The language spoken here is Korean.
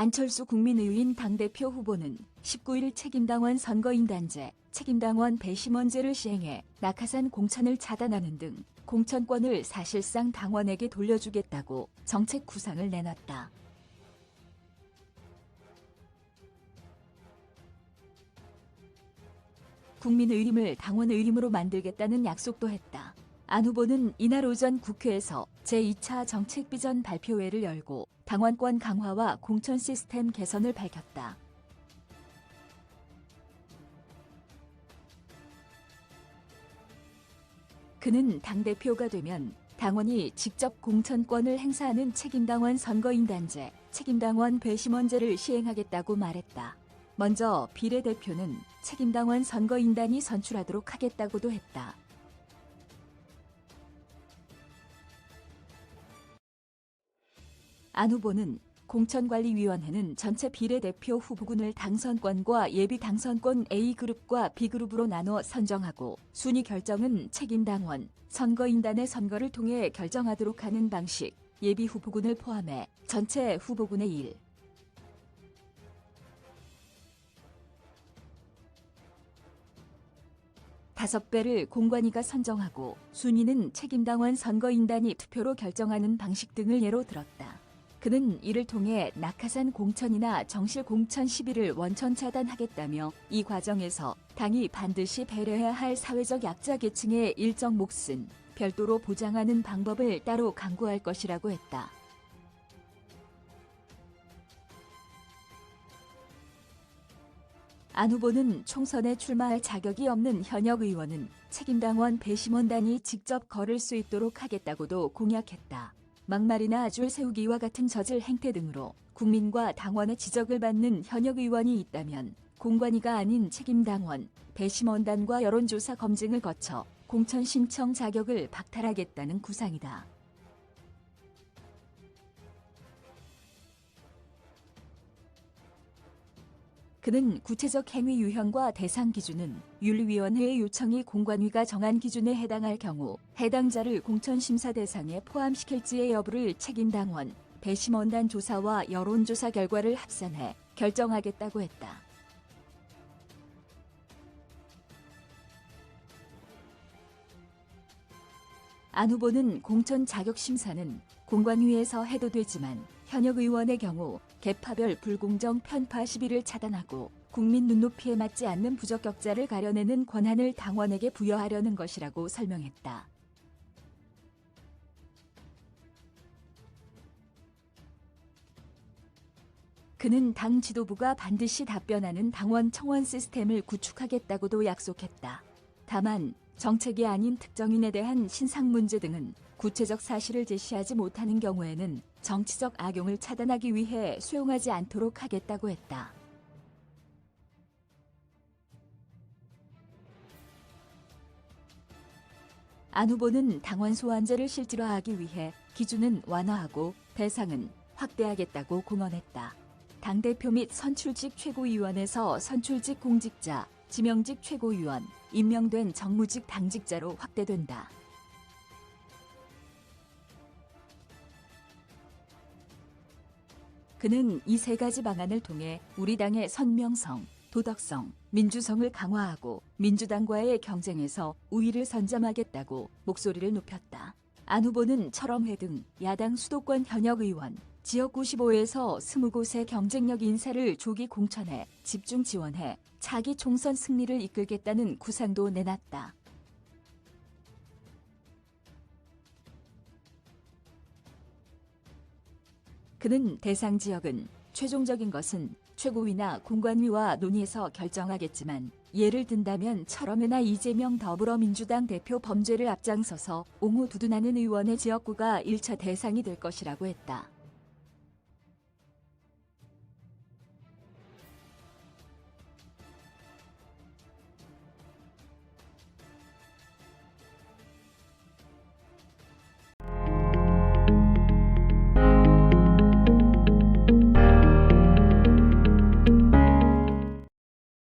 안철수 국민의힘 당대표 후보는 19일 책임당원 선거인단제, 책임당원 배심원제를 시행해 낙하산 공천을 차단하는 등 공천권을 사실상 당원에게 돌려주겠다고 정책 구상을 내놨다. 국민의힘을 당원의힘으로 만들겠다는 약속도 했다. 안 후보는 이날 오전 국회에서 제2차 정책비전 발표회를 열고 당원권 강화와 공천 시스템 개선을 밝혔다. 그는 당대표가 되면 당원이 직접 공천권을 행사하는 책임당원 선거인단제, 책임당원 배심원제를 시행하겠다고 말했다. 먼저 비례대표는 책임당원 선거인단이 선출하도록 하겠다고도 했다. 안 후보는 공천관리위원회는 전체 비례대표 후보군을 당선권과 예비 당선권 A그룹과 B그룹으로 나눠 선정하고 순위 결정은 책임당원, 선거인단의 선거를 통해 결정하도록 하는 방식, 예비 후보군을 포함해 전체 후보군의 1. 5배를 공관위가 선정하고 순위는 책임당원 선거인단이 투표로 결정하는 방식 등을 예로 들었다. 그는 이를 통해 낙하산 공천이나 정실 공천 시비를 원천 차단하겠다며 이 과정에서 당이 반드시 배려해야 할 사회적 약자 계층의 일정 몫은 별도로 보장하는 방법을 따로 강구할 것이라고 했다. 안 후보는 총선에 출마할 자격이 없는 현역 의원은 책임당원 배심원단이 직접 거를 수 있도록 하겠다고도 공약했다. 막말이나 줄 세우기와 같은 저질 행태 등으로 국민과 당원의 지적을 받는 현역 의원이 있다면 공관위가 아닌 책임당원, 배심원단과 여론조사 검증을 거쳐 공천 신청 자격을 박탈하겠다는 구상이다. 그는 구체적 행위 유형과 대상 기준은 윤리위원회의 요청이 공관위가 정한 기준에 해당할 경우 해당자를 공천심사 대상에 포함시킬지의 여부를 책임당원, 배심원단 조사와 여론조사 결과를 합산해 결정하겠다고 했다. 안 후보는 공천 자격 심사는 공관위에서 해도 되지만 현역 의원의 경우 계파별 불공정 편파 시비를 차단하고 국민 눈높이에 맞지 않는 부적격자를 가려내는 권한을 당원에게 부여하려는 것이라고 설명했다. 그는 당 지도부가 반드시 답변하는 당원 청원 시스템을 구축하겠다고도 약속했다. 다만 정책이 아닌 특정인에 대한 신상 문제 등은 구체적 사실을 제시하지 못하는 경우에는 정치적 악용을 차단하기 위해 수용하지 않도록 하겠다고 했다. 안 후보는 당원 소환제를 실질화하기 위해 기준은 완화하고 대상은 확대하겠다고 공언했다. 당대표 및 선출직 최고위원에서 선출직 공직자, 지명직 최고위원, 임명된 정무직 당직자로 확대된다. 그는 이 세 가지 방안을 통해 우리 당의 선명성, 도덕성, 민주성을 강화하고 민주당과의 경쟁에서 우위를 선점하겠다고 목소리를 높였다. 안 후보는 철험회 등 야당 수도권 현역 의원, 지역 95에서 20곳의 경쟁력 인사를 조기 공천해 집중 지원해 차기 총선 승리를 이끌겠다는 구상도 내놨다. 그는 대상 지역은 최종적인 것은 최고위나 공관위와 논의해서 결정하겠지만 예를 든다면 철험회나 이재명 더불어민주당 대표 범죄를 앞장서서 옹호 두둔하는 의원의 지역구가 1차 대상이 될 것이라고 했다.